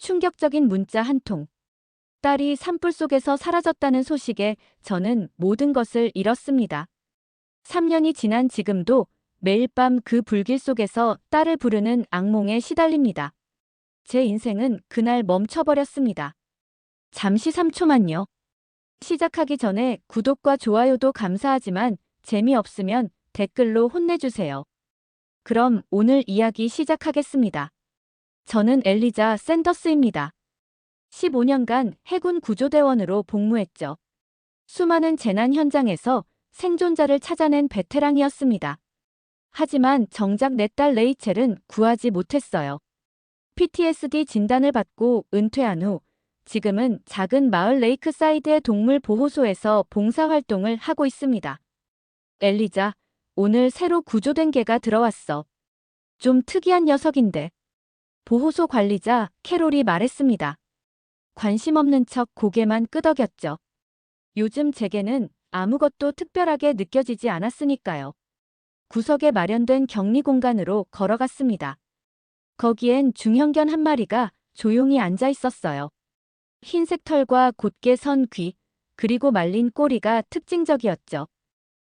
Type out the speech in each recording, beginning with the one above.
충격적인 문자 한 통. 딸이 산불 속에서 사라졌다는 소식에 저는 모든 것을 잃었습니다. 3년이 지난 지금도 매일 밤 그 불길 속에서 딸을 부르는 악몽에 시달립니다. 제 인생은 그날 멈춰버렸습니다. 잠시 3초만요. 시작하기 전에 구독과 좋아요도 감사하지만 재미없으면 댓글로 혼내주세요. 그럼 오늘 이야기 시작하겠습니다. 저는 엘리자 샌더스입니다. 15년간 해군 구조대원으로 복무했죠. 수많은 재난 현장에서 생존자를 찾아낸 베테랑이었습니다. 하지만 정작 내 딸 레이첼은 구하지 못했어요. PTSD 진단을 받고 은퇴한 후 지금은 작은 마을 레이크사이드의 동물 보호소에서 봉사활동을 하고 있습니다. 엘리자, 오늘 새로 구조된 개가 들어왔어. 좀 특이한 녀석인데. 보호소 관리자 캐롤이 말했습니다. 관심 없는 척 고개만 끄덕였죠. 요즘 제게는 아무것도 특별하게 느껴지지 않았으니까요. 구석에 마련된 격리 공간으로 걸어갔습니다. 거기엔 중형견 한 마리가 조용히 앉아 있었어요. 흰색 털과 곧게 선 귀, 그리고 말린 꼬리가 특징적이었죠.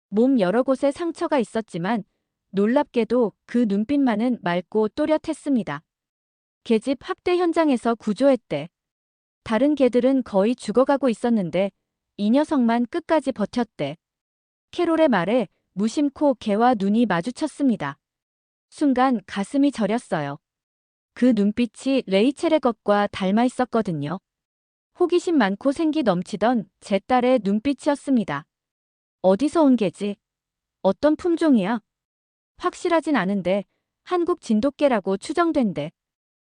몸 여러 곳에 상처가 있었지만 놀랍게도 그 눈빛만은 맑고 또렷했습니다. 계집 학대 현장에서 구조했대. 다른 개들은 거의 죽어가고 있었는데 이 녀석만 끝까지 버텼대. 캐롤의 말에 무심코 개와 눈이 마주쳤습니다. 순간 가슴이 저렸어요. 그 눈빛이 레이첼의 것과 닮아 있었거든요. 호기심 많고 생기 넘치던 제 딸의 눈빛이었습니다. 어디서 온 개지? 어떤 품종이야? 확실하진 않은데 한국 진돗개라고 추정된대.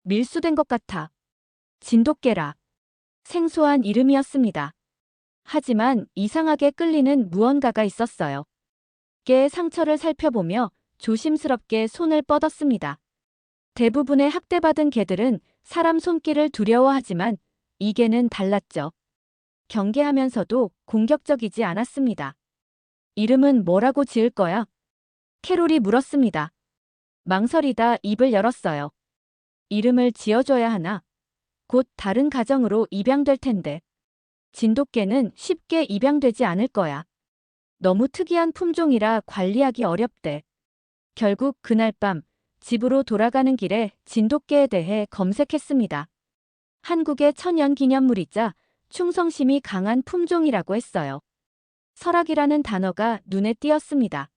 밀수된 것 같아. 진돗개라. 생소한 이름이었습니다. 하지만 이상하게 끌리는 무언가가 있었어요. 개의 상처를 살펴보며 조심스럽게 손을 뻗었습니다. 대부분의 학대받은 개들은 사람 손길을 두려워하지만 이 개는 달랐죠. 경계하면서도 공격적이지 않았습니다. 이름은 뭐라고 지을 거야? 캐롤이 물었습니다. 망설이다 입을 열었어요. 이름을 지어줘야 하나? 곧 다른 가정으로 입양될 텐데. 진돗개는 쉽게 입양되지 않을 거야. 너무 특이한 품종이라 관리하기 어렵대. 결국 그날 밤 집으로 돌아가는 길에 진돗개에 대해 검색했습니다. 한국의 천연기념물이자 충성심이 강한 품종이라고 했어요. 설악이라는 단어가 눈에 띄었습니다.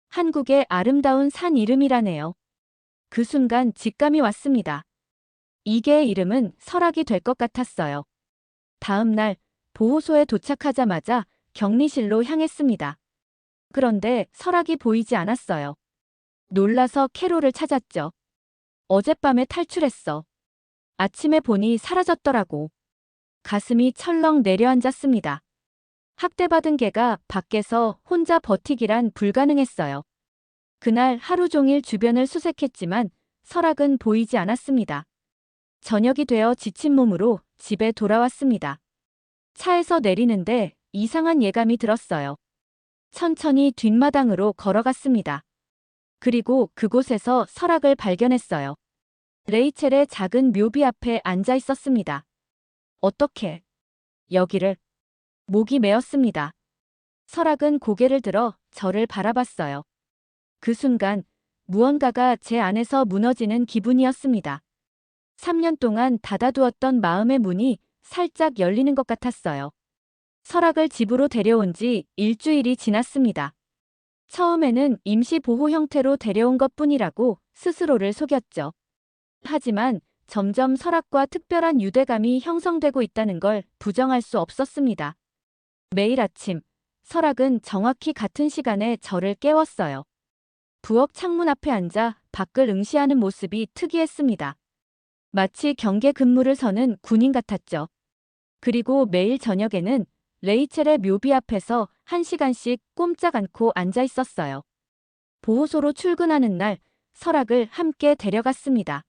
한국의 아름다운 산 이름이라네요. 그 순간 직감이 왔습니다. 이 개의 이름은 설악이 될 것 같았어요. 다음 날 보호소에 도착하자마자 격리실로 향했습니다. 그런데 설악이 보이지 않았어요. 놀라서 캐롤을 찾았죠. 어젯밤에 탈출했어. 아침에 보니 사라졌더라고. 가슴이 철렁 내려앉았습니다. 학대받은 개가 밖에서 혼자 버티기란 불가능했어요. 그날 하루 종일 주변을 수색했지만 설악은 보이지 않았습니다. 저녁이 되어 지친 몸으로 집에 돌아왔습니다. 차에서 내리는데 이상한 예감이 들었어요. 천천히 뒷마당으로 걸어갔습니다. 그리고 그곳에서 설악을 발견했어요. 레이첼의 작은 묘비 앞에 앉아 있었습니다. 어떻게? 여기를. 목이 메었습니다. 설악은 고개를 들어 저를 바라봤어요. 그 순간 무언가가 제 안에서 무너지는 기분이었습니다. 3년 동안 닫아두었던 마음의 문이 살짝 열리는 것 같았어요. 설악을 집으로 데려온 지 일주일이 지났습니다. 처음에는 임시 보호 형태로 데려온 것뿐이라고 스스로를 속였죠. 하지만 점점 설악과 특별한 유대감이 형성되고 있다는 걸 부정할 수 없었습니다. 매일 아침, 설악은 정확히 같은 시간에 저를 깨웠어요. 부엌 창문 앞에 앉아 밖을 응시하는 모습이 특이했습니다. 마치 경계 근무를 서는 군인 같았죠. 그리고 매일 저녁에는 레이첼의 묘비 앞에서 1시간씩 꼼짝 않고 앉아 있었어요. 보호소로 출근하는 날, 설악을 함께 데려갔습니다.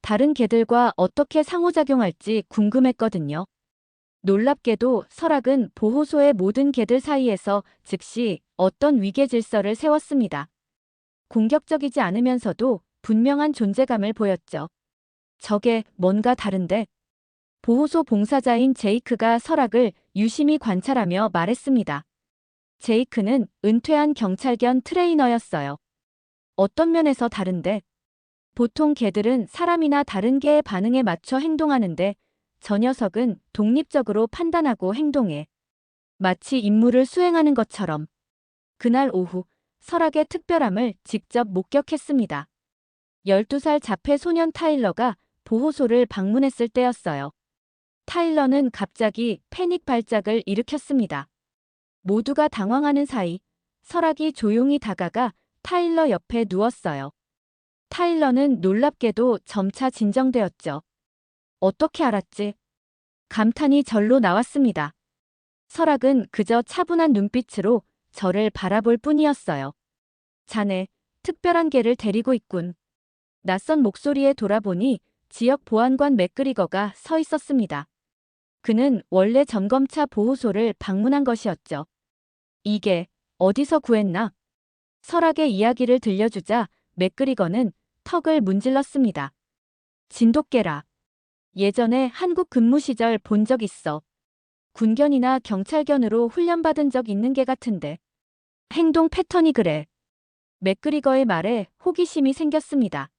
다른 개들과 어떻게 상호작용할지 궁금했거든요. 놀랍게도 설악은 보호소의 모든 개들 사이에서 즉시 어떤 위계 질서를 세웠습니다. 공격적이지 않으면서도 분명한 존재감을 보였죠. 저게 뭔가 다른데? 보호소 봉사자인 제이크가 설악을 유심히 관찰하며 말했습니다. 제이크는 은퇴한 경찰견 트레이너였어요. 어떤 면에서 다른데? 보통 개들은 사람이나 다른 개의 반응에 맞춰 행동하는데 저 녀석은 독립적으로 판단하고 행동해. 마치 임무를 수행하는 것처럼. 그날 오후 설악의 특별함을 직접 목격했습니다. 12살 자폐 소년 타일러가 보호소를 방문했을 때였어요. 타일러는 갑자기 패닉 발작을 일으켰습니다. 모두가 당황하는 사이 설악이 조용히 다가가 타일러 옆에 누웠어요. 타일러는 놀랍게도 점차 진정되었죠. 어떻게 알았지? 감탄이 절로 나왔습니다. 설악은 그저 차분한 눈빛으로 저를 바라볼 뿐이었어요. 자네, 특별한 개를 데리고 있군. 낯선 목소리에 돌아보니 지역 보안관 맥그리거가 서 있었습니다. 그는 원래 점검차 보호소를 방문한 것이었죠. 이게 어디서 구했나? 설악의 이야기를 들려주자 맥그리거는 턱을 문질렀습니다. 진돗개라. 예전에 한국 근무 시절 본 적 있어. 군견이나 경찰견으로 훈련받은 적 있는 개 같은데. 행동 패턴이 그래. 맥그리거의 말에 호기심이 생겼습니다.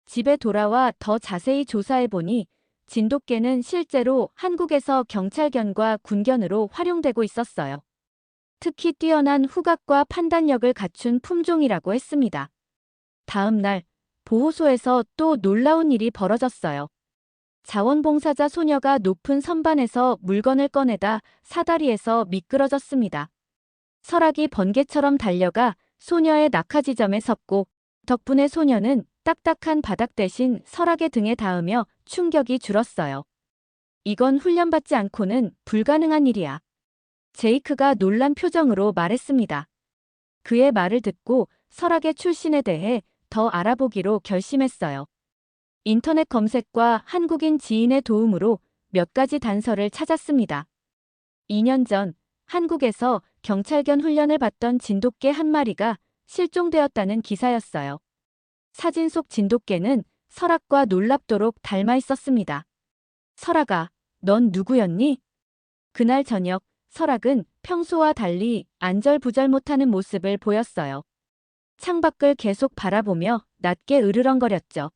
집에 돌아와 더 자세히 조사해보니 진돗개는 실제로 한국에서 경찰견과 군견으로 활용되고 있었어요. 특히 뛰어난 후각과 판단력을 갖춘 품종이라고 했습니다. 다음 날 보호소에서 또 놀라운 일이 벌어졌어요. 자원봉사자 소녀가 높은 선반에서 물건을 꺼내다 사다리에서 미끄러졌습니다. 설악이 번개처럼 달려가 소녀의 낙하지점에 섰고 덕분에 소녀는 딱딱한 바닥 대신 설악의 등에 닿으며 충격이 줄었어요. 이건 훈련받지 않고는 불가능한 일이야. 제이크가 놀란 표정으로 말했습니다. 그의 말을 듣고 설악의 출신에 대해 더 알아보기로 결심했어요. 인터넷 검색과 한국인 지인의 도움으로 몇 가지 단서를 찾았습니다. 2년 전 한국에서 경찰견 훈련을 받던 진돗개 한 마리가 실종되었다는 기사였어요. 사진 속 진돗개는 설악과 놀랍도록 닮아 있었습니다. 설악아, 넌 누구였니? 그날 저녁 설악은 평소와 달리 안절부절 못하는 모습을 보였어요. 창밖을 계속 바라보며 낮게 으르렁거렸죠.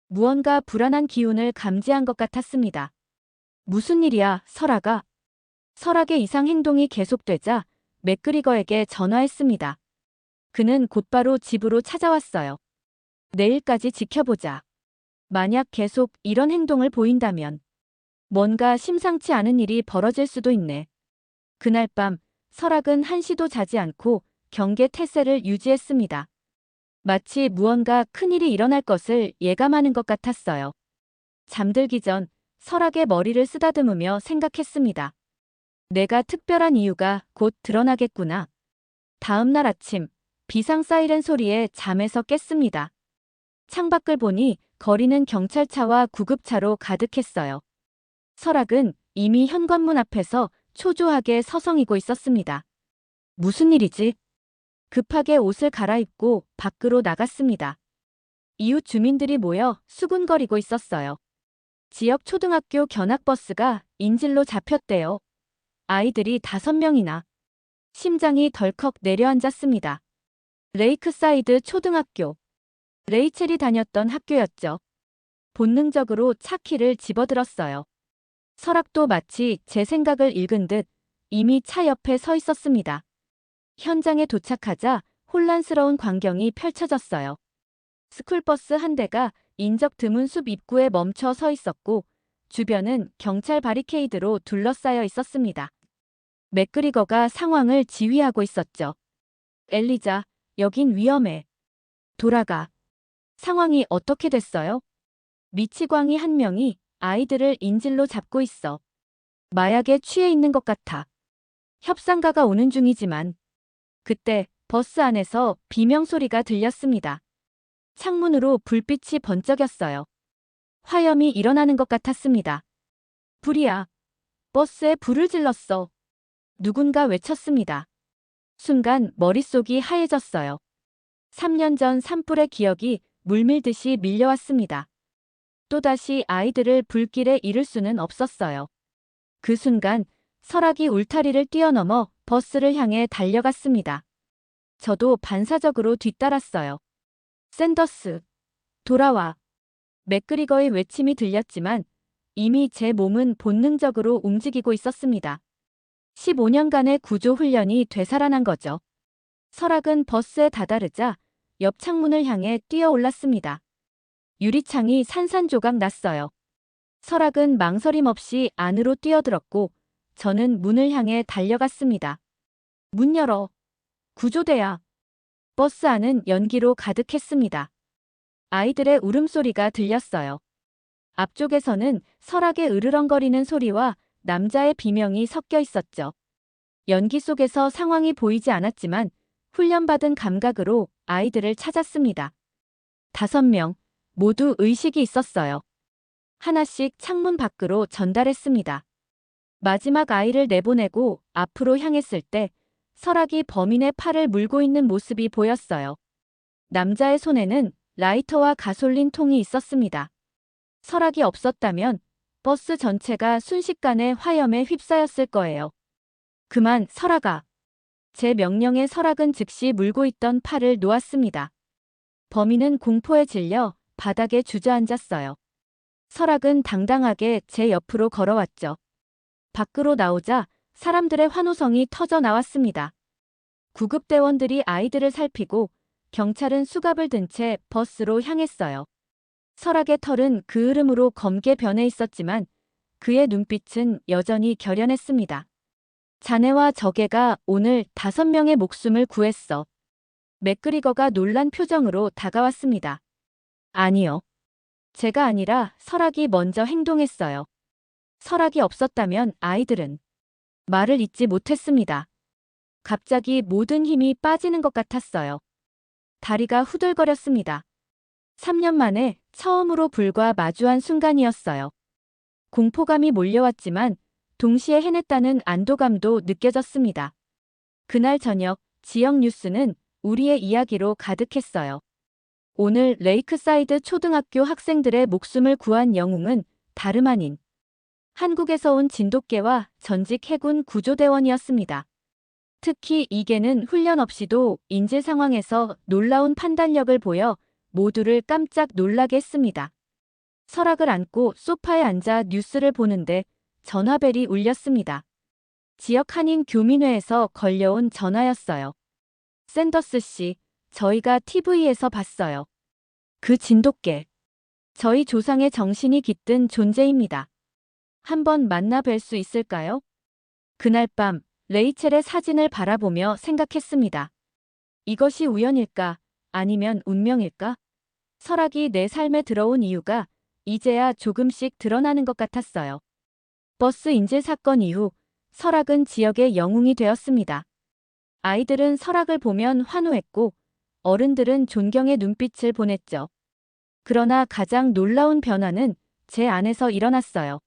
무언가 불안한 기운을 감지한 것 같았습니다. 무슨 일이야, 설악아? 설악의 이상 행동이 계속되자 맥그리거에게 전화했습니다. 그는 곧바로 집으로 찾아왔어요. 내일까지 지켜보자. 만약 계속 이런 행동을 보인다면 뭔가 심상치 않은 일이 벌어질 수도 있네. 그날 밤 설악은 한시도 자지 않고 경계 태세를 유지했습니다. 마치 무언가 큰일이 일어날 것을 예감하는 것 같았어요. 잠들기 전 설악의 머리를 쓰다듬으며 생각했습니다. 내가 특별한 이유가 곧 드러나겠구나. 다음 날 아침 비상 사이렌 소리에 잠에서 깼습니다. 창밖을 보니 거리는 경찰차와 구급차로 가득했어요. 설악은 이미 현관문 앞에서 초조하게 서성이고 있었습니다. 무슨 일이지? 급하게 옷을 갈아입고 밖으로 나갔습니다. 이웃 주민들이 모여 수군거리고 있었어요. 지역 초등학교 견학버스가 인질로 잡혔대요. 아이들이 5명이나. 심장이 덜컥 내려앉았습니다. 레이크사이드 초등학교. 레이첼이 다녔던 학교였죠. 본능적으로 차 키를 집어들었어요. 설악도 마치 제 생각을 읽은 듯 이미 차 옆에 서 있었습니다. 현장에 도착하자 혼란스러운 광경이 펼쳐졌어요. 스쿨버스 한 대가 인적 드문 숲 입구에 멈춰 서 있었고 주변은 경찰 바리케이드로 둘러싸여 있었습니다. 맥그리거가 상황을 지휘하고 있었죠. 엘리자, 여긴 위험해. 돌아가. 상황이 어떻게 됐어요? 미치광이 한 명이 아이들을 인질로 잡고 있어. 마약에 취해 있는 것 같아. 협상가가 오는 중이지만 그때 버스 안에서 비명소리가 들렸습니다. 창문으로 불빛이 번쩍였어요. 화염이 일어나는 것 같았습니다. 불이야. 버스에 불을 질렀어. 누군가 외쳤습니다. 순간 머릿속이 하얘졌어요. 3년 전 산불의 기억이 물밀듯이 밀려왔습니다. 또다시 아이들을 불길에 이를 수는 없었어요. 그 순간 설악이 울타리를 뛰어넘어 버스를 향해 달려갔습니다. 저도 반사적으로 뒤따랐어요. 샌더스, 돌아와. 맥그리거의 외침이 들렸지만 이미 제 몸은 본능적으로 움직이고 있었습니다. 15년간의 구조 훈련이 되살아난 거죠. 설악은 버스에 다다르자 옆 창문을 향해 뛰어올랐습니다. 유리창이 산산조각 났어요. 설악은 망설임 없이 안으로 뛰어들었고 저는 문을 향해 달려갔습니다. 문 열어. 구조대야. 버스 안은 연기로 가득했습니다. 아이들의 울음소리가 들렸어요. 앞쪽에서는 설악의 으르렁거리는 소리와 남자의 비명이 섞여 있었죠. 연기 속에서 상황이 보이지 않았지만 훈련받은 감각으로 아이들을 찾았습니다. 5명, 모두 의식이 있었어요. 하나씩 창문 밖으로 전달했습니다. 마지막 아이를 내보내고 앞으로 향했을 때 설악이 범인의 팔을 물고 있는 모습이 보였어요. 남자의 손에는 라이터와 가솔린 통이 있었습니다. 설악이 없었다면 버스 전체가 순식간에 화염에 휩싸였을 거예요. 그만, 설악아. 제 명령에 설악은 즉시 물고 있던 팔을 놓았습니다. 범인은 공포에 질려 바닥에 주저앉았어요. 설악은 당당하게 제 옆으로 걸어왔죠. 밖으로 나오자 사람들의 환호성이 터져 나왔습니다. 구급대원들이 아이들을 살피고 경찰은 수갑을 든 채 버스로 향했어요. 설악의 털은 그 흐름으로 검게 변해 있었지만 그의 눈빛은 여전히 결연했습니다. 자네와 저게가 오늘 5명의 목숨을 구했어. 맥그리거가 놀란 표정으로 다가왔습니다. 아니요. 제가 아니라 설악이 먼저 행동했어요. 설악이 없었다면 아이들은 말을 잇지 못했습니다. 갑자기 모든 힘이 빠지는 것 같았어요. 다리가 후들거렸습니다. 3년 만에 처음으로 불과 마주한 순간이었어요. 공포감이 몰려왔지만 동시에 해냈다는 안도감도 느껴졌습니다. 그날 저녁 지역 뉴스는 우리의 이야기로 가득했어요. 오늘 레이크사이드 초등학교 학생들의 목숨을 구한 영웅은 다름 아닌 한국에서 온 진돗개와 전직 해군 구조대원이었습니다. 특히 이 개는 훈련 없이도 인재 상황에서 놀라운 판단력을 보여 모두를 깜짝 놀라게 했습니다. 설악을 안고 소파에 앉아 뉴스를 보는데 전화벨이 울렸습니다. 지역 한인 교민회에서 걸려온 전화였어요. 샌더스 씨, 저희가 TV에서 봤어요. 그 진돗개. 저희 조상의 정신이 깃든 존재입니다. 한번 만나 뵐 수 있을까요? 그날 밤 레이첼의 사진을 바라보며 생각했습니다. 이것이 우연일까? 아니면 운명일까? 설악이 내 삶에 들어온 이유가 이제야 조금씩 드러나는 것 같았어요. 버스 인질 사건 이후 설악은 지역의 영웅이 되었습니다. 아이들은 설악을 보면 환호했고 어른들은 존경의 눈빛을 보냈죠. 그러나 가장 놀라운 변화는 제 안에서 일어났어요.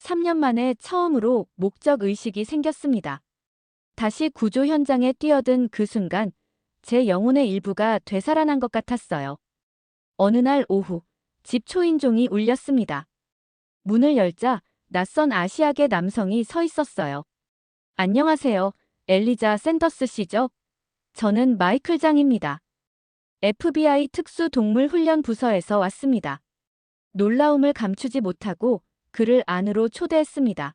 3년 만에 처음으로 목적 의식이 생겼습니다. 다시 구조 현장에 뛰어든 그 순간 제 영혼의 일부가 되살아난 것 같았어요. 어느 날 오후 집 초인종이 울렸습니다. 문을 열자 낯선 아시아계 남성이 서 있었어요. 안녕하세요. 엘리자 샌더스 씨죠? 저는 마이클 장입니다. FBI 특수동물훈련부서에서 왔습니다. 놀라움을 감추지 못하고 그를 안으로 초대했습니다.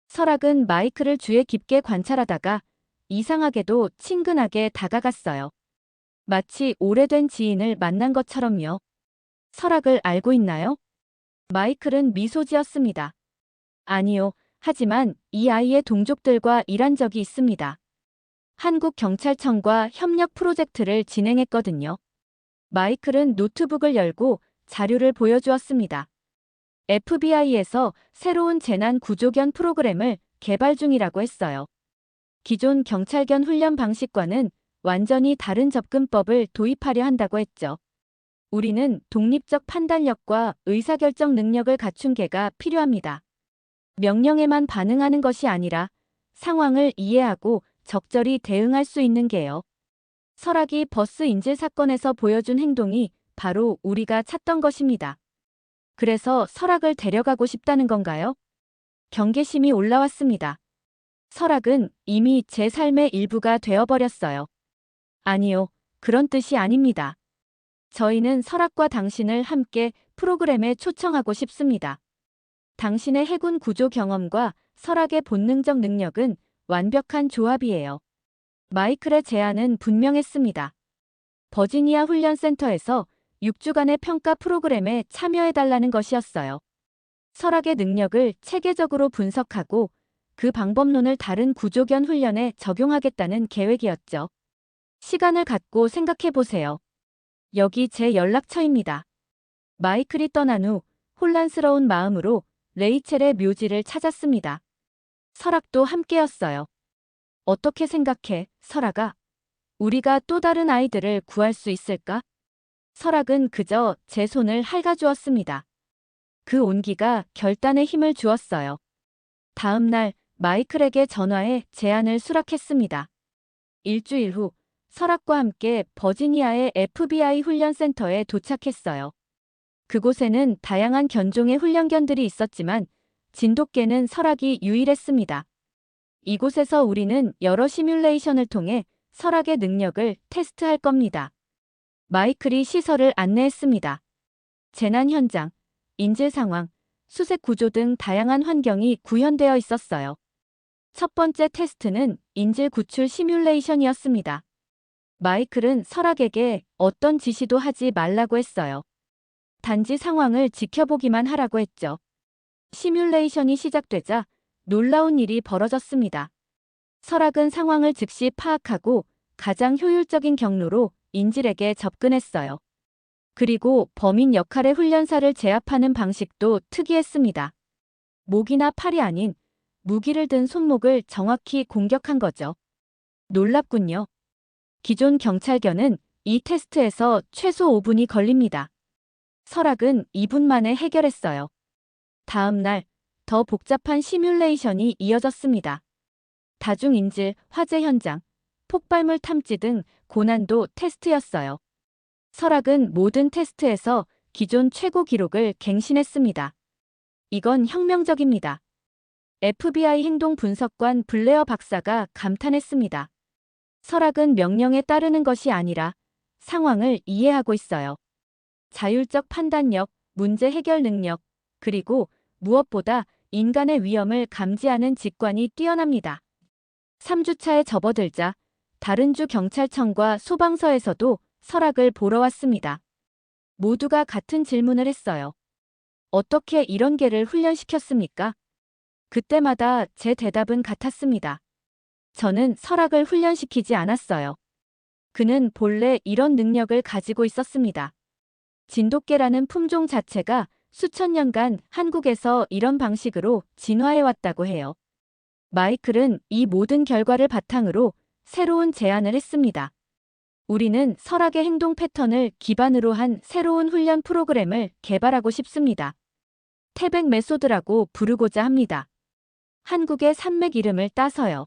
설악은 마이클을 주의 깊게 관찰하다가 이상하게도 친근하게 다가갔어요. 마치 오래된 지인을 만난 것처럼요. 설악을 알고 있나요? 마이클은 미소 지었습니다. 아니요. 하지만 이 아이의 동족들과 일한 적이 있습니다. 한국 경찰청과 협력 프로젝트를 진행했거든요. 마이클은 노트북을 열고 자료를 보여주었습니다. FBI에서 새로운 재난 구조견 프로그램을 개발 중이라고 했어요. 기존 경찰견 훈련 방식과는 완전히 다른 접근법을 도입하려 한다고 했죠. 우리는 독립적 판단력과 의사결정 능력을 갖춘 개가 필요합니다. 명령에만 반응하는 것이 아니라 상황을 이해하고 적절히 대응할 수 있는 개요. 설악이 버스 인질 사건에서 보여준 행동이 바로 우리가 찾던 것입니다. 그래서 설악을 데려가고 싶다는 건가요? 경계심이 올라왔습니다. 설악은 이미 제 삶의 일부가 되어버렸어요. 아니요, 그런 뜻이 아닙니다. 저희는 설악과 당신을 함께 프로그램에 초청하고 싶습니다. 당신의 해군 구조 경험과 설악의 본능적 능력은 완벽한 조합이에요. 마이클의 제안은 분명했습니다. 버지니아 훈련센터에서 6주간의 평가 프로그램에 참여해달라는 것이었어요. 설악의 능력을 체계적으로 분석하고 그 방법론을 다른 구조견 훈련에 적용하겠다는 계획이었죠. 시간을 갖고 생각해보세요. 여기 제 연락처입니다. 마이클이 떠난 후 혼란스러운 마음으로 레이첼의 묘지를 찾았습니다. 설악도 함께였어요. 어떻게 생각해, 설악아? 우리가 또 다른 아이들을 구할 수 있을까? 설악은 그저 제 손을 핥아주었습니다. 그 온기가 결단에 힘을 주었어요. 다음 날 마이클에게 전화해 제안을 수락했습니다. 일주일 후 설악과 함께 버지니아의 FBI 훈련센터에 도착했어요. 그곳에는 다양한 견종의 훈련견들이 있었지만 진돗개는 설악이 유일했습니다. 이곳에서 우리는 여러 시뮬레이션을 통해 설악의 능력을 테스트할 겁니다. 마이클이 시설을 안내했습니다. 재난 현장, 인질 상황, 수색 구조 등 다양한 환경이 구현되어 있었어요. 첫 번째 테스트는 인질 구출 시뮬레이션이었습니다. 마이클은 설악에게 어떤 지시도 하지 말라고 했어요. 단지 상황을 지켜보기만 하라고 했죠. 시뮬레이션이 시작되자 놀라운 일이 벌어졌습니다. 설악은 상황을 즉시 파악하고 가장 효율적인 경로로 인질에게 접근했어요. 그리고 범인 역할의 훈련사를 제압하는 방식도 특이했습니다. 목이나 팔이 아닌 무기를 든 손목을 정확히 공격한 거죠. 놀랍군요. 기존 경찰견은 이 테스트에서 최소 5분이 걸립니다. 설악은 2분 만에 해결했어요. 다음 날 더 복잡한 시뮬레이션이 이어졌습니다. 다중인질, 화재 현장, 폭발물 탐지 등 고난도 테스트였어요. 설악은 모든 테스트에서 기존 최고 기록을 갱신했습니다. 이건 혁명적입니다. FBI 행동 분석관 블레어 박사가 감탄했습니다. 설악은 명령에 따르는 것이 아니라 상황을 이해하고 있어요. 자율적 판단력, 문제 해결 능력, 그리고 무엇보다 인간의 위험을 감지하는 직관이 뛰어납니다. 3주차에 접어들자 다른 주 경찰청과 소방서에서도 설악을 보러 왔습니다. 모두가 같은 질문을 했어요. 어떻게 이런 개를 훈련시켰습니까? 그때마다 제 대답은 같았습니다. 저는 설악을 훈련시키지 않았어요. 그는 본래 이런 능력을 가지고 있었습니다. 진돗개라는 품종 자체가 수천 년간 한국에서 이런 방식으로 진화해왔다고 해요. 마이클은 이 모든 결과를 바탕으로 새로운 제안을 했습니다. 우리는 설악의 행동 패턴을 기반으로 한 새로운 훈련 프로그램을 개발하고 싶습니다. 태백 메소드라고 부르고자 합니다. 한국의 산맥 이름을 따서요.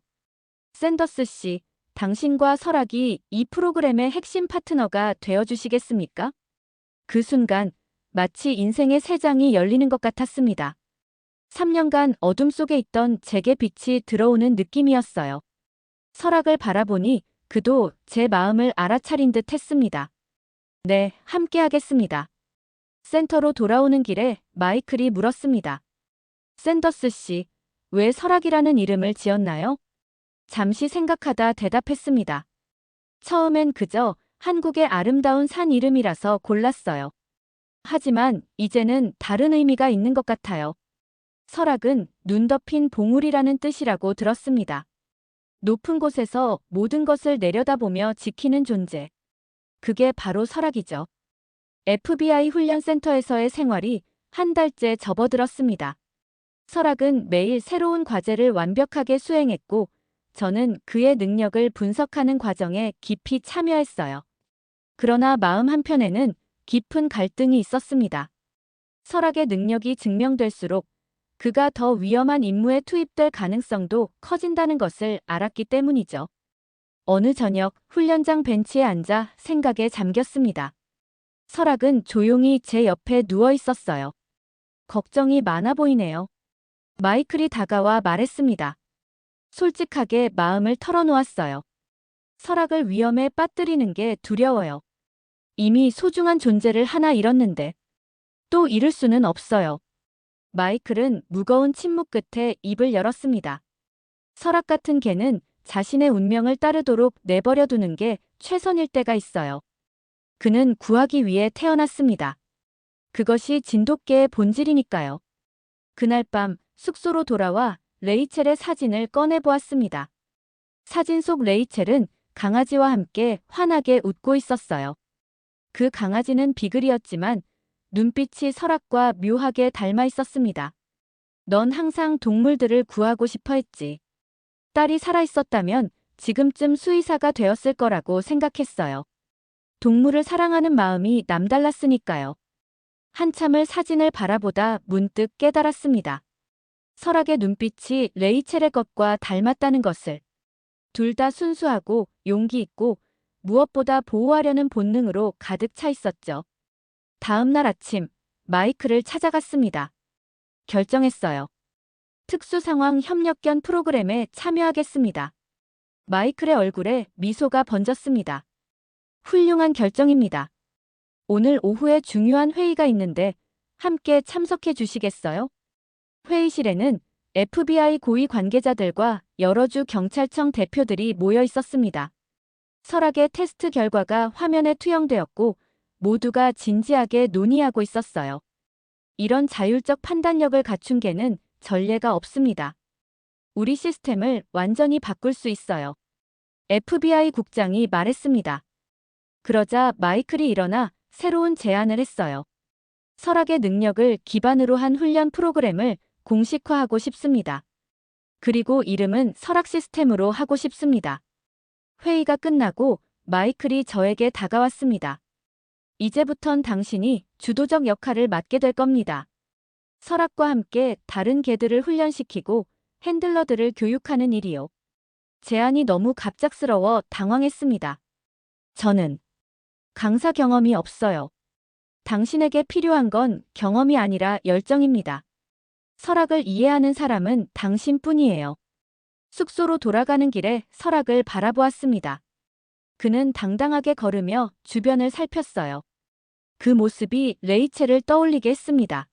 샌더스 씨, 당신과 설악이 이 프로그램의 핵심 파트너가 되어주시겠습니까? 그 순간 마치 인생의 새 장이 열리는 것 같았습니다. 3년간 어둠 속에 있던 제게 빛이 들어오는 느낌이었어요. 설악을 바라보니 그도 제 마음을 알아차린 듯 했습니다. 네, 함께 하겠습니다. 센터로 돌아오는 길에 마이클이 물었습니다. 샌더스 씨, 왜 설악이라는 이름을 지었나요? 잠시 생각하다 대답했습니다. 처음엔 그저 한국의 아름다운 산 이름이라서 골랐어요. 하지만 이제는 다른 의미가 있는 것 같아요. 설악은 눈 덮인 봉우리라는 뜻이라고 들었습니다. 높은 곳에서 모든 것을 내려다보며 지키는 존재. 그게 바로 설악이죠. FBI 훈련센터에서의 생활이 한 달째 접어들었습니다. 설악은 매일 새로운 과제를 완벽하게 수행했고 저는 그의 능력을 분석하는 과정에 깊이 참여했어요. 그러나 마음 한편에는 깊은 갈등이 있었습니다. 설악의 능력이 증명될수록 그가 더 위험한 임무에 투입될 가능성도 커진다는 것을 알았기 때문이죠. 어느 저녁 훈련장 벤치에 앉아 생각에 잠겼습니다. 설악은 조용히 제 옆에 누워 있었어요. 걱정이 많아 보이네요. 마이클이 다가와 말했습니다. 솔직하게 마음을 털어놓았어요. 설악을 위험에 빠뜨리는 게 두려워요. 이미 소중한 존재를 하나 잃었는데 또 잃을 수는 없어요. 마이클은 무거운 침묵 끝에 입을 열었습니다. 설악 같은 개는 자신의 운명을 따르도록 내버려 두는 게 최선일 때가 있어요. 그는 구하기 위해 태어났습니다. 그것이 진돗개의 본질이니까요. 그날 밤 숙소로 돌아와 레이첼의 사진을 꺼내보았습니다. 사진 속 레이첼은 강아지와 함께 환하게 웃고 있었어요. 그 강아지는 비글이었지만 눈빛이 설악과 묘하게 닮아 있었습니다. 넌 항상 동물들을 구하고 싶어 했지. 딸이 살아있었다면 지금쯤 수의사가 되었을 거라고 생각했어요. 동물을 사랑하는 마음이 남달랐으니까요. 한참을 사진을 바라보다 문득 깨달았습니다. 설악의 눈빛이 레이첼의 것과 닮았다는 것을. 둘 다 순수하고 용기 있고 무엇보다 보호하려는 본능으로 가득 차 있었죠. 다음 날 아침, 마이클을 찾아갔습니다. 결정했어요. 특수상황 협력견 프로그램에 참여하겠습니다. 마이클의 얼굴에 미소가 번졌습니다. 훌륭한 결정입니다. 오늘 오후에 중요한 회의가 있는데 함께 참석해 주시겠어요? 회의실에는 FBI 고위 관계자들과 여러 주 경찰청 대표들이 모여 있었습니다. 설악의 테스트 결과가 화면에 투영되었고 모두가 진지하게 논의하고 있었어요. 이런 자율적 판단력을 갖춘 개는 전례가 없습니다. 우리 시스템을 완전히 바꿀 수 있어요. FBI 국장이 말했습니다. 그러자 마이클이 일어나 새로운 제안을 했어요. 설악의 능력을 기반으로 한 훈련 프로그램을 공식화하고 싶습니다. 그리고 이름은 설악 시스템으로 하고 싶습니다. 회의가 끝나고 마이클이 저에게 다가왔습니다. 이제부턴 당신이 주도적 역할을 맡게 될 겁니다. 설악과 함께 다른 개들을 훈련시키고 핸들러들을 교육하는 일이요. 제안이 너무 갑작스러워 당황했습니다. 저는 강사 경험이 없어요. 당신에게 필요한 건 경험이 아니라 열정입니다. 설악을 이해하는 사람은 당신뿐이에요. 숙소로 돌아가는 길에 설악을 바라보았습니다. 그는 당당하게 걸으며 주변을 살폈어요. 그 모습이 레이첼을 떠올리게 했습니다.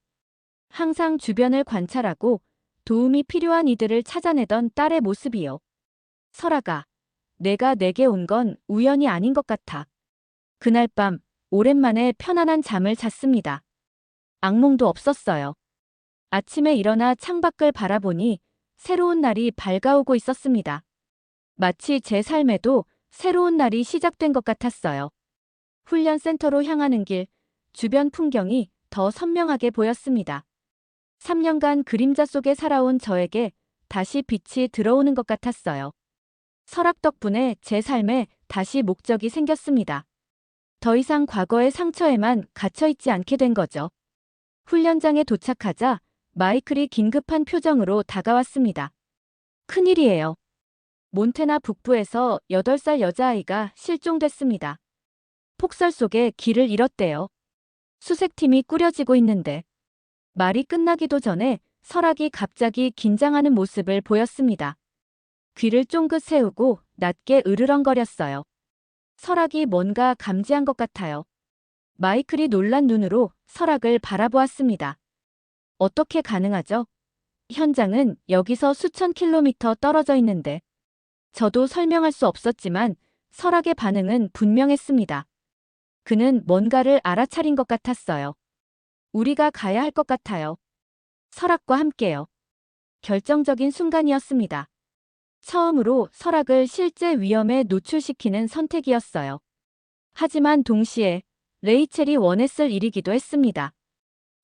항상 주변을 관찰하고 도움이 필요한 이들을 찾아내던 딸의 모습이요. 설악아, 내가 내게 온 건 우연이 아닌 것 같아. 그날 밤 오랜만에 편안한 잠을 잤습니다. 악몽도 없었어요. 아침에 일어나 창밖을 바라보니 새로운 날이 밝아오고 있었습니다. 마치 제 삶에도 새로운 날이 시작된 것 같았어요. 훈련센터로 향하는 길, 주변 풍경이 더 선명하게 보였습니다. 3년간 그림자 속에 살아온 저에게 다시 빛이 들어오는 것 같았어요. 설악 덕분에 제 삶에 다시 목적이 생겼습니다. 더 이상 과거의 상처에만 갇혀있지 않게 된 거죠. 훈련장에 도착하자 마이클이 긴급한 표정으로 다가왔습니다. 큰일이에요. 몬태나 북부에서 8살 여자아이가 실종됐습니다. 폭설 속에 길을 잃었대요. 수색팀이 꾸려지고 있는데 말이 끝나기도 전에 설악이 갑자기 긴장하는 모습을 보였습니다. 귀를 쫑긋 세우고 낮게 으르렁거렸어요. 설악이 뭔가 감지한 것 같아요. 마이클이 놀란 눈으로 설악을 바라보았습니다. 어떻게 가능하죠? 현장은 여기서 수천 킬로미터 떨어져 있는데 저도 설명할 수 없었지만 설악의 반응은 분명했습니다. 그는 뭔가를 알아차린 것 같았어요. 우리가 가야 할 것 같아요. 설악과 함께요. 결정적인 순간이었습니다. 처음으로 설악을 실제 위험에 노출시키는 선택이었어요. 하지만 동시에 레이첼이 원했을 일이기도 했습니다.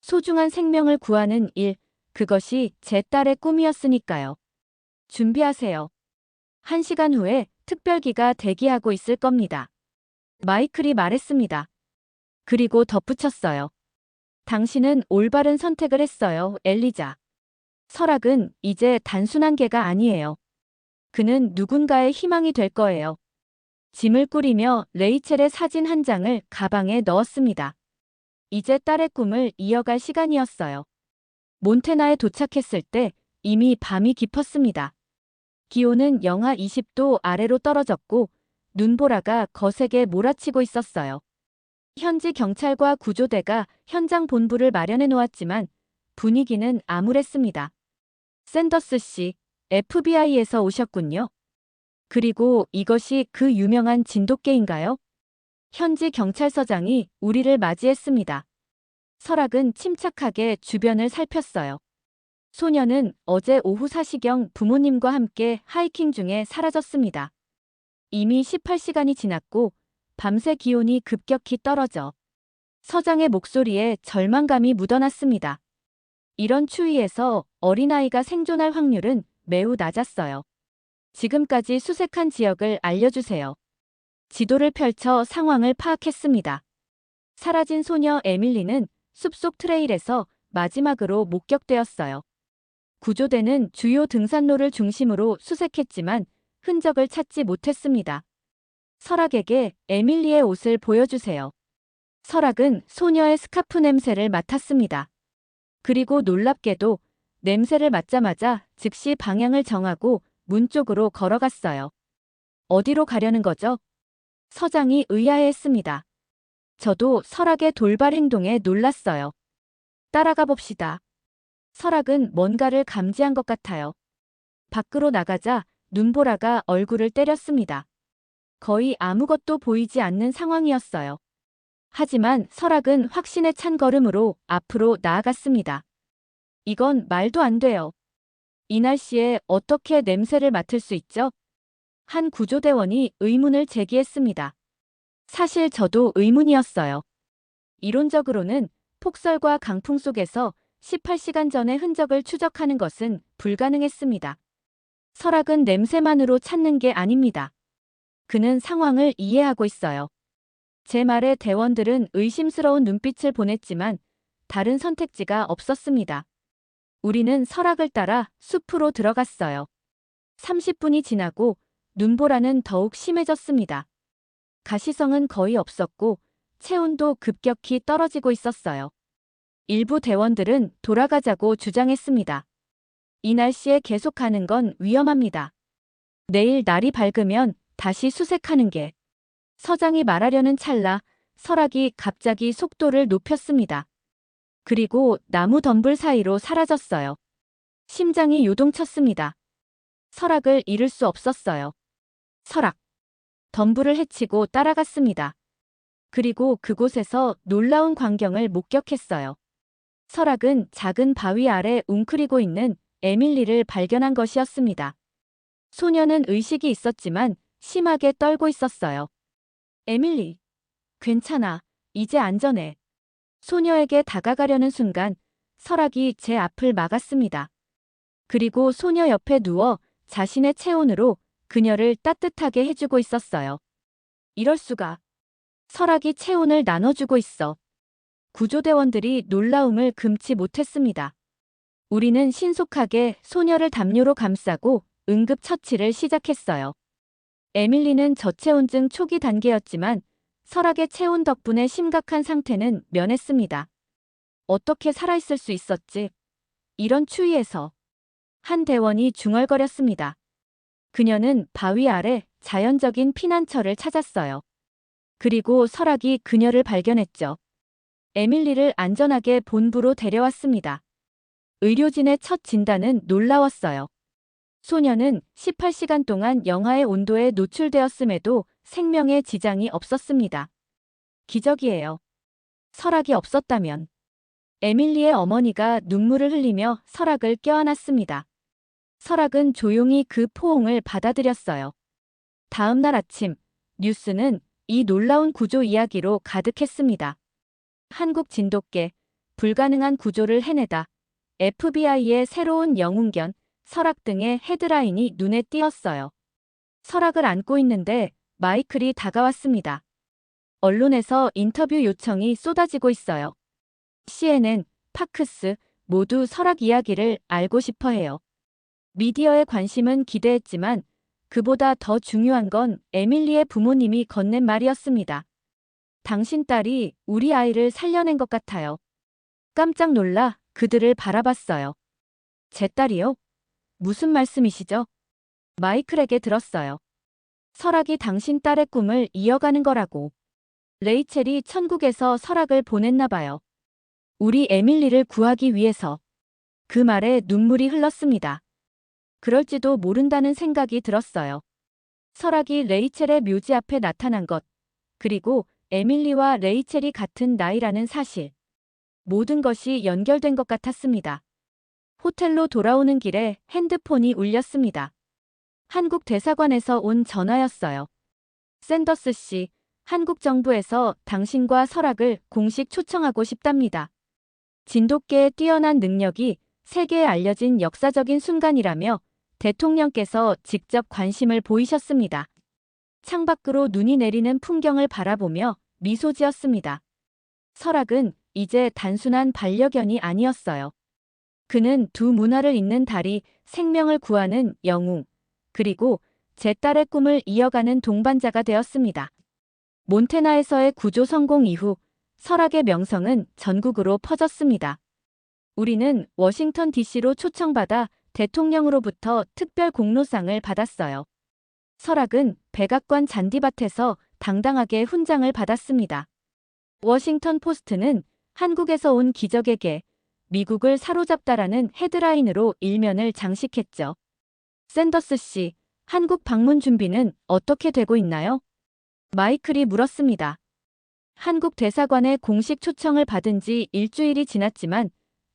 소중한 생명을 구하는 일, 그것이 제 딸의 꿈이었으니까요. 준비하세요. 1시간 후에 특별기가 대기하고 있을 겁니다. 마이클이 말했습니다. 그리고 덧붙였어요. 당신은 올바른 선택을 했어요, 엘리자. 설악은 이제 단순한 개가 아니에요. 그는 누군가의 희망이 될 거예요. 짐을 꾸리며 레이첼의 사진 한 장을 가방에 넣었습니다. 이제 딸의 꿈을 이어갈 시간이었어요. 몬테나에 도착했을 때 이미 밤이 깊었습니다. 기온은 영하 20도 아래로 떨어졌고 눈보라가 거세게 몰아치고 있었어요. 현지 경찰과 구조대가 현장 본부를 마련해 놓았지만 분위기는 암울했습니다. 샌더스 씨, FBI에서 오셨군요. 그리고 이것이 그 유명한 진돗개인가요? 현지 경찰서장이 우리를 맞이했습니다. 설악은 침착하게 주변을 살폈어요. 소녀는 어제 오후 4시경 부모님과 함께 하이킹 중에 사라졌습니다. 이미 18시간이 지났고 밤새 기온이 급격히 떨어져 서장의 목소리에 절망감이 묻어났습니다. 이런 추위에서 어린아이가 생존할 확률은 매우 낮았어요. 지금까지 수색한 지역을 알려주세요. 지도를 펼쳐 상황을 파악했습니다. 사라진 소녀 에밀리는 숲속 트레일에서 마지막으로 목격되었어요. 구조대는 주요 등산로를 중심으로 수색했지만 흔적을 찾지 못했습니다. 설악에게 에밀리의 옷을 보여주세요. 설악은 소녀의 스카프 냄새를 맡았습니다. 그리고 놀랍게도 냄새를 맡자마자 즉시 방향을 정하고 문 쪽으로 걸어갔어요. 어디로 가려는 거죠? 서장이 의아해했습니다. 저도 설악의 돌발 행동에 놀랐어요. 따라가 봅시다. 설악은 뭔가를 감지한 것 같아요. 밖으로 나가자 눈보라가 얼굴을 때렸습니다. 거의 아무것도 보이지 않는 상황이었어요. 하지만 설악은 확신에 찬 걸음으로 앞으로 나아갔습니다. 이건 말도 안 돼요. 이 날씨에 어떻게 냄새를 맡을 수 있죠? 한 구조대원이 의문을 제기했습니다. 사실 저도 의문이었어요. 이론적으로는 폭설과 강풍 속에서 18시간 전의 흔적을 추적하는 것은 불가능했습니다. 설악은 냄새만으로 찾는 게 아닙니다. 그는 상황을 이해하고 있어요. 제 말에 대원들은 의심스러운 눈빛을 보냈지만 다른 선택지가 없었습니다. 우리는 설악을 따라 숲으로 들어갔어요. 30분이 지나고 눈보라는 더욱 심해졌습니다. 가시성은 거의 없었고 체온도 급격히 떨어지고 있었어요. 일부 대원들은 돌아가자고 주장했습니다. 이 날씨에 계속 가는 건 위험합니다. 내일 날이 밝으면 다시 수색하는 게. 서장이 말하려는 찰나 설악이 갑자기 속도를 높였습니다. 그리고 나무 덤불 사이로 사라졌어요. 심장이 요동쳤습니다. 설악을 잃을 수 없었어요. 설악. 덤불을 헤치고 따라갔습니다. 그리고 그곳에서 놀라운 광경을 목격했어요. 설악은 작은 바위 아래 웅크리고 있는 에밀리를 발견한 것이었습니다. 소녀는 의식이 있었지만 심하게 떨고 있었어요. 에밀리, 괜찮아. 이제 안전해. 소녀에게 다가가려는 순간 설악이 제 앞을 막았습니다. 그리고 소녀 옆에 누워 자신의 체온으로 그녀를 따뜻하게 해주고 있었어요. 이럴 수가. 설악이 체온을 나눠주고 있어. 구조대원들이 놀라움을 금치 못했습니다. 우리는 신속하게 소녀를 담요로 감싸고 응급처치를 시작했어요. 에밀리는 저체온증 초기 단계였지만 설악의 체온 덕분에 심각한 상태는 면했습니다. 어떻게 살아있을 수 있었지? 이런 추위에서. 한 대원이 중얼거렸습니다. 그녀는 바위 아래 자연적인 피난처를 찾았어요. 그리고 설악이 그녀를 발견했죠. 에밀리를 안전하게 본부로 데려왔습니다. 의료진의 첫 진단은 놀라웠어요. 소녀는 18시간 동안 영하의 온도에 노출되었음에도 생명에 지장이 없었습니다. 기적이에요. 설악이 없었다면. 에밀리의 어머니가 눈물을 흘리며 설악을 껴안았습니다. 설악은 조용히 그 포옹을 받아들였어요. 다음 날 아침, 뉴스는 이 놀라운 구조 이야기로 가득했습니다. 한국 진돗개, 불가능한 구조를 해내다. FBI의 새로운 영웅견, 설악 등의 헤드라인이 눈에 띄었어요. 설악을 안고 있는데 마이클이 다가왔습니다. 언론에서 인터뷰 요청이 쏟아지고 있어요. CNN, 파크스 모두 설악 이야기를 알고 싶어 해요. 미디어의 관심은 기대했지만 그보다 더 중요한 건 에밀리의 부모님이 건넨 말이었습니다. 당신 딸이 우리 아이를 살려낸 것 같아요. 깜짝 놀라 그들을 바라봤어요. 제 딸이요? 무슨 말씀이시죠? 마이클에게 들었어요. 설악이 당신 딸의 꿈을 이어가는 거라고. 레이첼이 천국에서 설악을 보냈나 봐요. 우리 에밀리를 구하기 위해서. 그 말에 눈물이 흘렀습니다. 그럴지도 모른다는 생각이 들었어요. 설악이 레이첼의 묘지 앞에 나타난 것, 그리고 에밀리와 레이첼이 같은 나이라는 사실. 모든 것이 연결된 것 같았습니다. 호텔로 돌아오는 길에 핸드폰이 울렸습니다. 한국 대사관에서 온 전화였어요. 샌더스 씨, 한국 정부에서 당신과 설악을 공식 초청하고 싶답니다. 진돗개의 뛰어난 능력이 세계에 알려진 역사적인 순간이라며 대통령께서 직접 관심을 보이셨습니다. 창밖으로 눈이 내리는 풍경을 바라보며 미소 지었습니다. 설악은 이제 단순한 반려견이 아니었어요. 그는 두 문화를 잇는 다리, 생명을 구하는 영웅, 그리고 제 딸의 꿈을 이어가는 동반자가 되었습니다. 몬테나에서의 구조 성공 이후 설악의 명성은 전국으로 퍼졌습니다. 우리는 워싱턴 DC로 초청받아 대통령으로부터 특별 공로상을 받았어요. 설악은 백악관 잔디밭에서 당당하게 훈장을 받았습니다. 워싱턴 포스트는 한국에서 온 기적에게 미국을 사로잡다라는 헤드라인으로 일면을 장식했죠. 샌더스 씨, 한국 방문 준비는 어떻게 되고 있나요? 마이클이 물었습니다. 한국 대사관의 공식 초청을 받은 지 일주일이 지났지만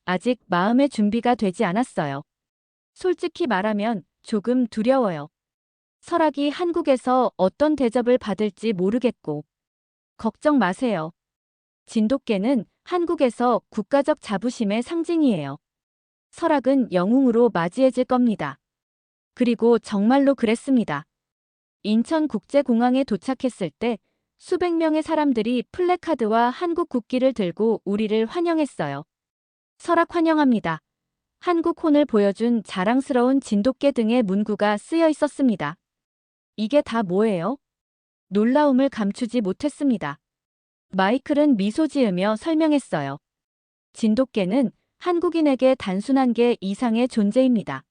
아직 마음의 준비가 되지 않았어요. 솔직히 말하면 조금 두려워요. 설악이 한국에서 어떤 대접을 받을지 모르겠고. 걱정 마세요. 진돗개는 한국에서 국가적 자부심의 상징이에요. 설악은 영웅으로 맞이해질 겁니다. 그리고 정말로 그랬습니다. 인천국제공항에 도착했을 때 수백 명의 사람들이 플래카드와 한국 국기를 들고 우리를 환영했어요. 설악 환영합니다. 한국 혼을 보여준 자랑스러운 진돗개 등의 문구가 쓰여 있었습니다. 이게 다 뭐예요? 놀라움을 감추지 못했습니다. 마이클은 미소 지으며 설명했어요. 진돗개는 한국인에게 단순한 게 이상의 존재입니다.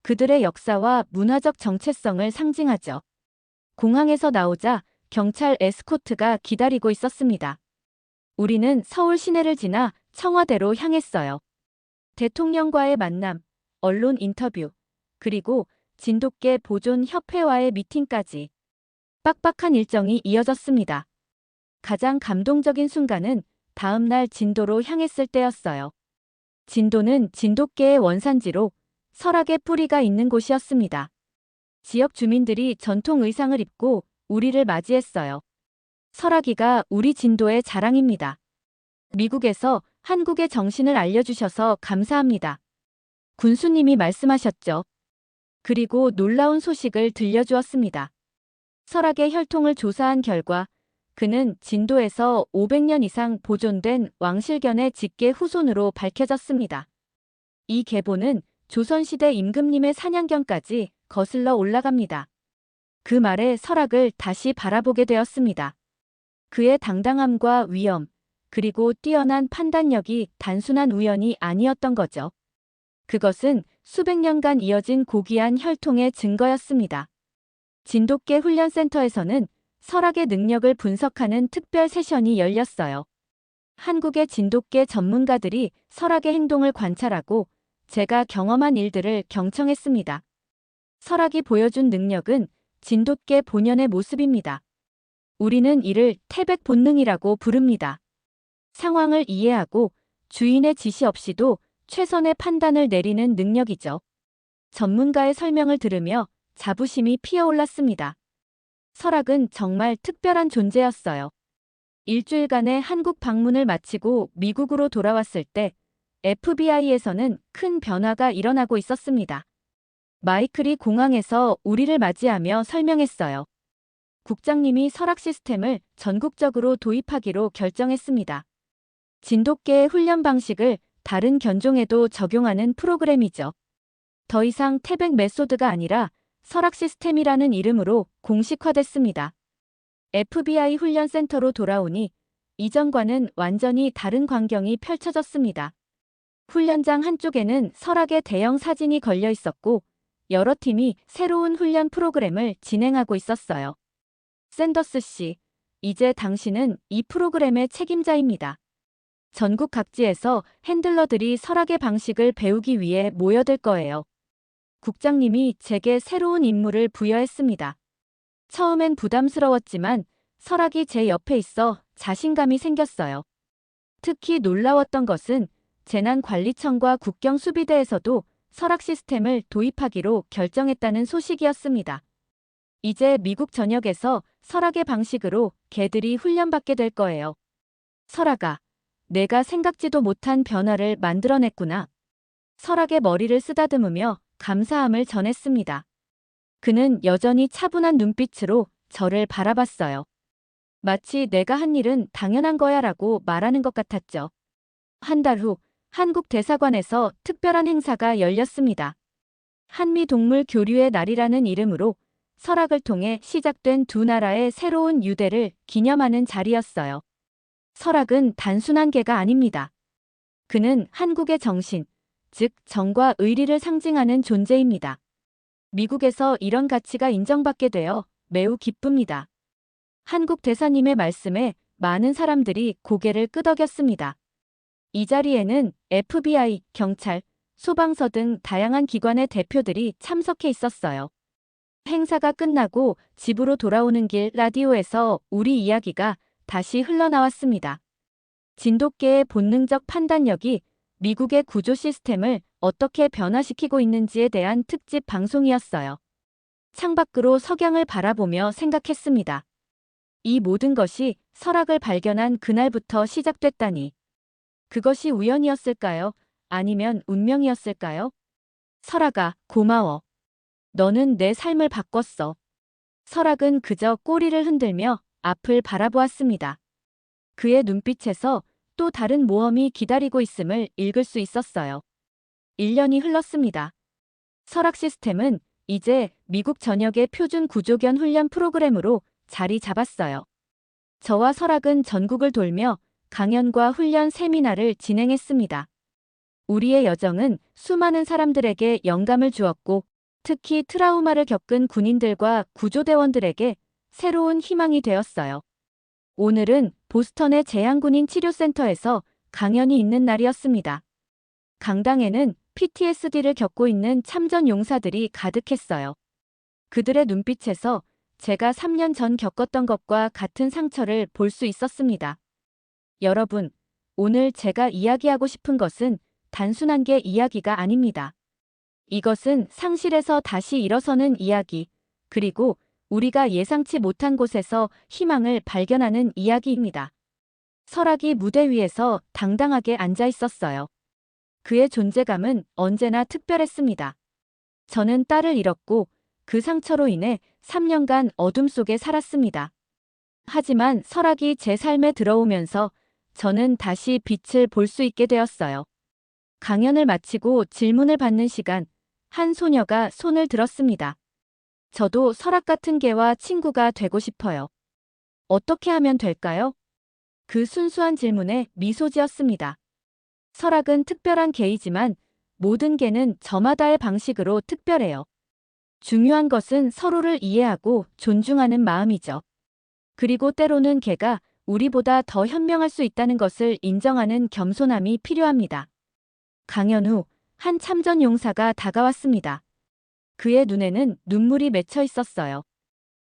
그들의 역사와 문화적 정체성을 상징하죠. 공항에서 나오자 경찰 에스코트가 기다리고 있었습니다. 우리는 서울 시내를 지나 청와대로 향했어요. 대통령과의 만남, 언론 인터뷰, 그리고 진돗개 보존 협회와의 미팅까지 빡빡한 일정이 이어졌습니다. 가장 감동적인 순간은 다음 날 진도로 향했을 때였어요. 진도는 진돗개의 원산지로 설악의 뿌리가 있는 곳이었습니다. 지역 주민들이 전통 의상을 입고 우리를 맞이했어요. 설악이가 우리 진도의 자랑입니다. 미국에서 한국의 정신을 알려주셔서 감사합니다. 군수님이 말씀하셨죠. 그리고 놀라운 소식을 들려주었습니다. 설악의 혈통을 조사한 결과 그는 진도에서 500년 이상 보존된 왕실견의 직계 후손으로 밝혀졌습니다. 이 계보는 조선시대 임금님의 사냥견까지 거슬러 올라갑니다. 그 말에 설악을 다시 바라보게 되었습니다. 그의 당당함과 위엄, 그리고 뛰어난 판단력이 단순한 우연이 아니었던 거죠. 그것은 수백 년간 이어진 고귀한 혈통의 증거였습니다. 진돗개 훈련센터에서는 설악의 능력을 분석하는 특별 세션이 열렸어요. 한국의 진돗개 전문가들이 설악의 행동을 관찰하고 제가 경험한 일들을 경청했습니다. 설악이 보여준 능력은 진돗개 본연의 모습입니다. 우리는 이를 태백 본능이라고 부릅니다. 상황을 이해하고 주인의 지시 없이도 최선의 판단을 내리는 능력이죠. 전문가의 설명을 들으며 자부심이 피어올랐습니다. 설악은 정말 특별한 존재였어요. 일주일간의 한국 방문을 마치고 미국으로 돌아왔을 때 FBI에서는 큰 변화가 일어나고 있었습니다. 마이클이 공항에서 우리를 맞이하며 설명했어요. 국장님이 설악 시스템을 전국적으로 도입하기로 결정했습니다. 진돗개의 훈련 방식을 다른 견종에도 적용하는 프로그램이죠. 더 이상 태백 메소드가 아니라 설악 시스템이라는 이름으로 공식화됐습니다. FBI 훈련센터로 돌아오니 이전과는 완전히 다른 광경이 펼쳐졌습니다. 훈련장 한쪽에는 설악의 대형 사진이 걸려 있었고 여러 팀이 새로운 훈련 프로그램을 진행하고 있었어요. 샌더스 씨, 이제 당신은 이 프로그램의 책임자입니다. 전국 각지에서 핸들러들이 설악의 방식을 배우기 위해 모여들 거예요. 국장님이 제게 새로운 임무를 부여했습니다. 처음엔 부담스러웠지만 설악이 제 옆에 있어 자신감이 생겼어요. 특히 놀라웠던 것은 재난관리청과 국경수비대에서도 설악 시스템을 도입하기로 결정했다는 소식이었습니다. 이제 미국 전역에서 설악의 방식으로 개들이 훈련받게 될 거예요. 설악아, 내가 생각지도 못한 변화를 만들어냈구나. 설악의 머리를 쓰다듬으며 감사함을 전했습니다. 그는 여전히 차분한 눈빛으로 저를 바라봤어요. 마치 내가 한 일은 당연한 거야라고 말하는 것 같았죠. 한 달 후 한국 대사관에서 특별한 행사가 열렸습니다. 한미동물 교류의 날이라는 이름으로 설악을 통해 시작된 두 나라의 새로운 유대를 기념하는 자리였어요. 설악은 단순한 개가 아닙니다. 그는 한국의 정신, 즉 정과 의리를 상징하는 존재입니다. 미국에서 이런 가치가 인정받게 되어 매우 기쁩니다. 한국 대사님의 말씀에 많은 사람들이 고개를 끄덕였습니다. 이 자리에는 FBI, 경찰, 소방서 등 다양한 기관의 대표들이 참석해 있었어요. 행사가 끝나고 집으로 돌아오는 길 라디오에서 우리 이야기가 다시 흘러나왔습니다. 진돗개의 본능적 판단력이 미국의 구조 시스템을 어떻게 변화시키고 있는지에 대한 특집 방송이었어요. 창밖으로 석양을 바라보며 생각했습니다. 이 모든 것이 설악을 발견한 그날부터 시작됐다니. 그것이 우연이었을까요? 아니면 운명이었을까요? 설악아, 고마워. 너는 내 삶을 바꿨어. 설악은 그저 꼬리를 흔들며 앞을 바라보았습니다. 그의 눈빛에서 또 다른 모험이 기다리고 있음을 읽을 수 있었어요. 1년이 흘렀습니다. 설악 시스템은 이제 미국 전역의 표준 구조견 훈련 프로그램으로 자리 잡았어요. 저와 설악은 전국을 돌며 강연과 훈련 세미나를 진행했습니다. 우리의 여정은 수많은 사람들에게 영감을 주었고 특히 트라우마를 겪은 군인들과 구조대원들에게 새로운 희망이 되었어요. 오늘은 보스턴의 재향군인 치료센터에서 강연이 있는 날이었습니다. 강당에는 PTSD를 겪고 있는 참전 용사들이 가득했어요. 그들의 눈빛에서 제가 3년 전 겪었던 것과 같은 상처를 볼 수 있었습니다. 여러분, 오늘 제가 이야기하고 싶은 것은 단순한 게 이야기가 아닙니다. 이것은 상실에서 다시 일어서는 이야기, 그리고 우리가 예상치 못한 곳에서 희망을 발견하는 이야기입니다. 설악이 무대 위에서 당당하게 앉아 있었어요. 그의 존재감은 언제나 특별했습니다. 저는 딸을 잃었고 그 상처로 인해 3년간 어둠 속에 살았습니다. 하지만 설악이 제 삶에 들어오면서 저는 다시 빛을 볼 수 있게 되었어요. 강연을 마치고 질문을 받는 시간, 한 소녀가 손을 들었습니다. 저도 설악 같은 개와 친구가 되고 싶어요. 어떻게 하면 될까요? 그 순수한 질문에 미소 지었습니다. 설악은 특별한 개이지만 모든 개는 저마다의 방식으로 특별해요. 중요한 것은 서로를 이해하고 존중하는 마음이죠. 그리고 때로는 개가 우리보다 더 현명할 수 있다는 것을 인정하는 겸손함이 필요합니다. 강연 후 한 참전 용사가 다가왔습니다. 그의 눈에는 눈물이 맺혀 있었어요.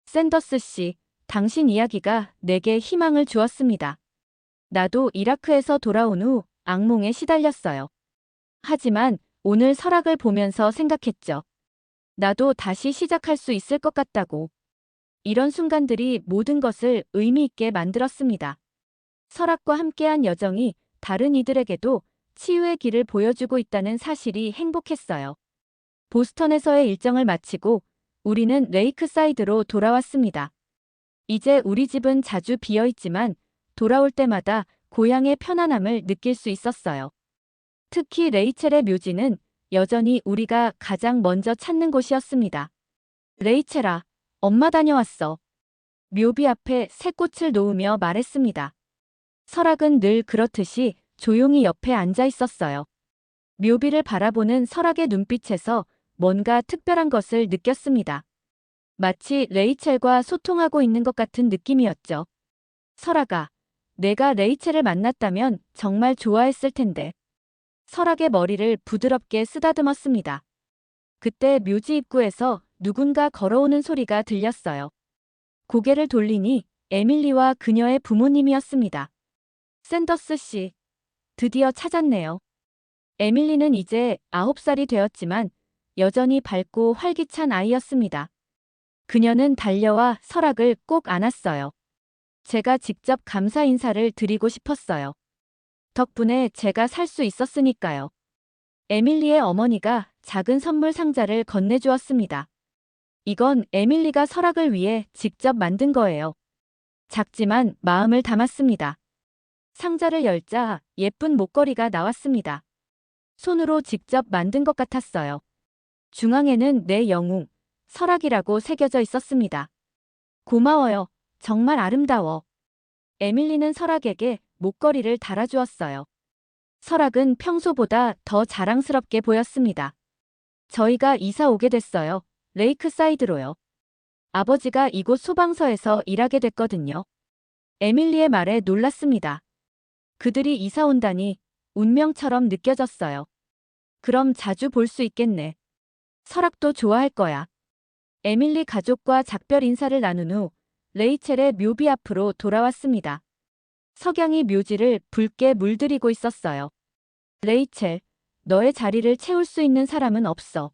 샌더스 씨, 당신 이야기가 내게 희망을 주었습니다. 나도 이라크에서 돌아온 후 악몽에 시달렸어요. 하지만 오늘 설악을 보면서 생각했죠. 나도 다시 시작할 수 있을 것 같다고. 이런 순간들이 모든 것을 의미 있게 만들었습니다. 설악과 함께한 여정이 다른 이들에게도 치유의 길을 보여주고 있다는 사실이 행복했어요. 보스턴에서의 일정을 마치고 우리는 레이크사이드로 돌아왔습니다. 이제 우리 집은 자주 비어있지만 돌아올 때마다 고향의 편안함을 느낄 수 있었어요. 특히 레이첼의 묘지는 여전히 우리가 가장 먼저 찾는 곳이었습니다. 레이첼아, 엄마 다녀왔어. 묘비 앞에 새 꽃을 놓으며 말했습니다. 설악은 늘 그렇듯이 조용히 옆에 앉아 있었어요. 묘비를 바라보는 설악의 눈빛에서 뭔가 특별한 것을 느꼈습니다. 마치 레이첼과 소통하고 있는 것 같은 느낌이었죠. 설악아, 내가 레이첼을 만났다면 정말 좋아했을 텐데. 설악의 머리를 부드럽게 쓰다듬었습니다. 그때 묘지 입구에서 누군가 걸어오는 소리가 들렸어요. 고개를 돌리니 에밀리와 그녀의 부모님이었습니다. 샌더스 씨, 드디어 찾았네요. 에밀리는 이제 9살이 되었지만 여전히 밝고 활기찬 아이였습니다. 그녀는 달려와 설악을 꼭 안았어요. 제가 직접 감사 인사를 드리고 싶었어요. 덕분에 제가 살 수 있었으니까요. 에밀리의 어머니가 작은 선물 상자를 건네주었습니다. 이건 에밀리가 설악을 위해 직접 만든 거예요. 작지만 마음을 담았습니다. 상자를 열자 예쁜 목걸이가 나왔습니다. 손으로 직접 만든 것 같았어요. 중앙에는 내 영웅, 설악이라고 새겨져 있었습니다. 고마워요. 정말 아름다워. 에밀리는 설악에게 목걸이를 달아주었어요. 설악은 평소보다 더 자랑스럽게 보였습니다. 저희가 이사 오게 됐어요. 레이크사이드로요. 아버지가 이곳 소방서에서 일하게 됐거든요. 에밀리의 말에 놀랐습니다. 그들이 이사 온다니 운명처럼 느껴졌어요. 그럼 자주 볼 수 있겠네. 설악도 좋아할 거야. 에밀리 가족과 작별 인사를 나눈 후 레이첼의 묘비 앞으로 돌아왔습니다. 석양이 묘지를 붉게 물들이고 있었어요. 레이첼, 너의 자리를 채울 수 있는 사람은 없어.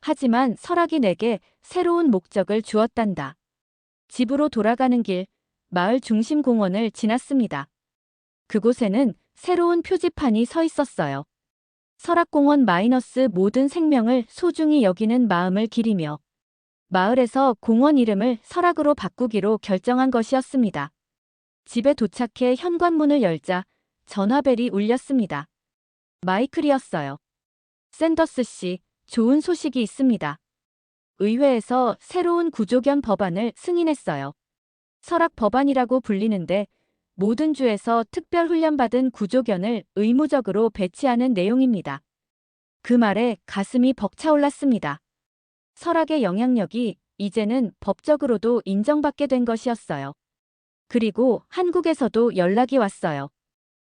하지만 설악이 내게 새로운 목적을 주었단다. 집으로 돌아가는 길, 마을 중심 공원을 지났습니다. 그곳에는 새로운 표지판이 서 있었어요. 설악공원 마이너스 모든 생명을 소중히 여기는 마음을 기리며 마을에서 공원 이름을 설악으로 바꾸기로 결정한 것이었습니다. 집에 도착해 현관문을 열자 전화벨이 울렸습니다. 마이클이었어요. 샌더스 씨, 좋은 소식이 있습니다. 의회에서 새로운 구조견 법안을 승인했어요. 설악 법안이라고 불리는데 모든 주에서 특별 훈련받은 구조견을 의무적으로 배치하는 내용입니다. 그 말에 가슴이 벅차올랐습니다. 설악의 영향력이 이제는 법적으로도 인정받게 된 것이었어요. 그리고 한국에서도 연락이 왔어요.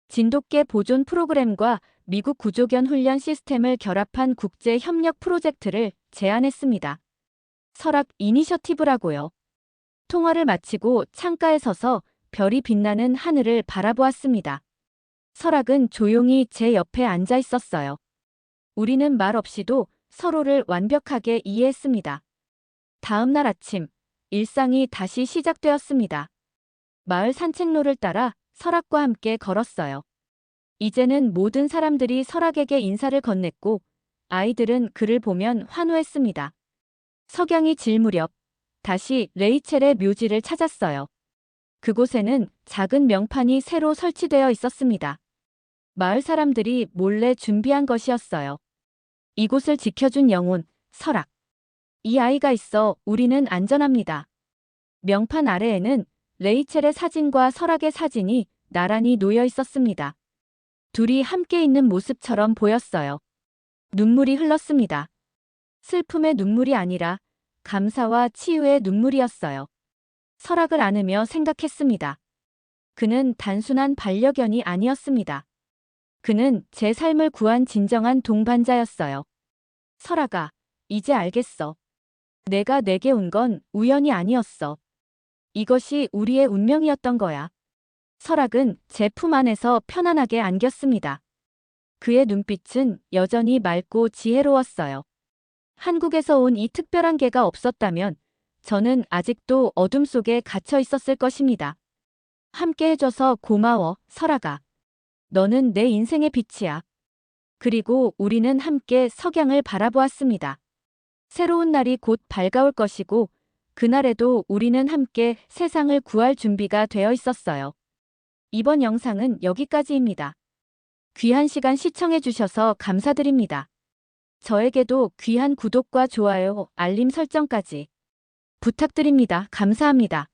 진돗개 보존 프로그램과 미국 구조견 훈련 시스템을 결합한 국제 협력 프로젝트를 제안했습니다. 설악 이니셔티브라고요. 통화를 마치고 창가에 서서 별이 빛나는 하늘을 바라보았습니다. 설악은 조용히 제 옆에 앉아 있었어요. 우리는 말 없이도 서로를 완벽하게 이해했습니다. 다음 날 아침, 일상이 다시 시작되었습니다. 마을 산책로를 따라 설악과 함께 걸었어요. 이제는 모든 사람들이 설악에게 인사를 건넸고 아이들은 그를 보면 환호했습니다. 석양이 질 무렵 다시 레이첼의 묘지를 찾았어요. 그곳에는 작은 명판이 새로 설치되어 있었습니다. 마을 사람들이 몰래 준비한 것이었어요. 이곳을 지켜준 영혼, 설악. 이 아이가 있어 우리는 안전합니다. 명판 아래에는 레이첼의 사진과 설악의 사진이 나란히 놓여 있었습니다. 둘이 함께 있는 모습처럼 보였어요. 눈물이 흘렀습니다. 슬픔의 눈물이 아니라 감사와 치유의 눈물이었어요. 설악을 안으며 생각했습니다. 그는 단순한 반려견이 아니었습니다. 그는 제 삶을 구한 진정한 동반자였어요. 설악아, 이제 알겠어. 내가 내게 온 건 우연이 아니었어. 이것이 우리의 운명이었던 거야. 설악은 제 품 안에서 편안하게 안겼습니다. 그의 눈빛은 여전히 맑고 지혜로웠어요. 한국에서 온 이 특별한 개가 없었다면 저는 아직도 어둠 속에 갇혀 있었을 것입니다. 함께 해줘서 고마워, 설악아. 너는 내 인생의 빛이야. 그리고 우리는 함께 석양을 바라보았습니다. 새로운 날이 곧 밝아올 것이고 그날에도 우리는 함께 세상을 구할 준비가 되어 있었어요. 이번 영상은 여기까지입니다. 귀한 시간 시청해주셔서 감사드립니다. 저에게도 귀한 구독과 좋아요, 알림 설정까지 부탁드립니다. 감사합니다.